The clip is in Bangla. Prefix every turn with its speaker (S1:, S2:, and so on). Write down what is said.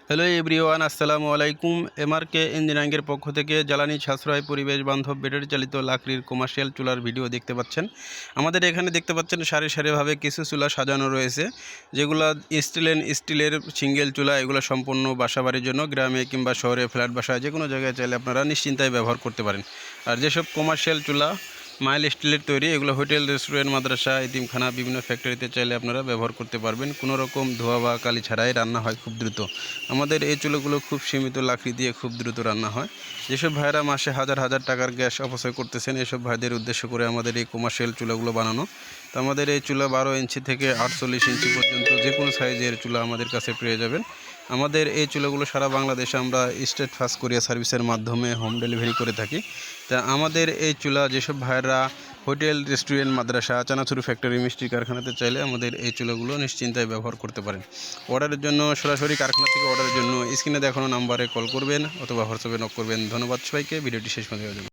S1: হ্যালো এভরিওয়ান, আসসালামু আলাইকুম। এমআরকে ইঞ্জিনিয়ারিংয়ের পক্ষ থেকে জ্বালানি সাশ্রয় পরিবেশ বান্ধব ব্যাটারি চালিত লাকড়ির কমার্শিয়াল চুলার ভিডিও দেখতে পাচ্ছেন। আমাদের এখানে দেখতে পাচ্ছেন সারি সারিভাবে কিছু চুলা সাজানো রয়েছে, যেগুলো স্টিলের সিঙ্গেল চুলা। এগুলো সম্পূর্ণ বাসাবাড়ির জন্য, গ্রামে কিংবা শহরে, ফ্ল্যাট বাসায় যে কোনো জায়গায় চাইলে আপনারা নিশ্চিন্তায় ব্যবহার করতে পারেন। আর যেসব কমার্শিয়াল চুলা মাইল স্টিলের তৈরি, এগুলো হোটেল, রেস্টুরেন্ট, মাদ্রাসা, এতিমখানা, বিভিন্ন ফ্যাক্টরিতে চাইলে আপনারা ব্যবহার করতে পারবেন। কোনো রকম ধোয়া বা কালি ছাড়াই রান্না হয় খুব দ্রুত। আমাদের এই চুলাগুলো খুব সীমিত লাকড়ি দিয়ে খুব দ্রুত রান্না হয়। যেসব ভাইরা মাসে হাজার হাজার টাকার গ্যাস অপচয় করতেছেন, এসব ভাইদের উদ্দেশ্য করে আমাদের এই কমার্শিয়াল চুলাগুলো বানানো। তো আমাদের এই চুলা 12 ইঞ্চি থেকে 48 ইঞ্চি পর্যন্ত যে কোনো সাইজের চুলা আমাদের কাছে পেয়ে যাবেন। আমাদের এই চুলাগুলো সারা বাংলাদেশে আমরা স্টেট ফাস্ট কোরিয়ার সার্ভিসের মাধ্যমে হোম ডেলিভারি করে থাকি। তা আমাদের এই চুলা যেসব ভাইরা হোটেল, রেস্টুরেন্ট, মাদ্রাসা, চানাচুর ফ্যাক্টরি, মিষ্টি কারখানাতে চাইলে আমাদের এই চুলাগুলো নিশ্চিন্তায় ব্যবহার করতে পারেন। অর্ডারের জন্য সরাসরি কারখানা থেকে অর্ডারের জন্য স্ক্রিনে দেখানো নাম্বারে কল করবেন অথবা হোয়াটসঅ্যাপে নক করবেন। ধন্যবাদ সবাইকে, ভিডিওটি শেষ পর্যন্ত দেখার জন্য।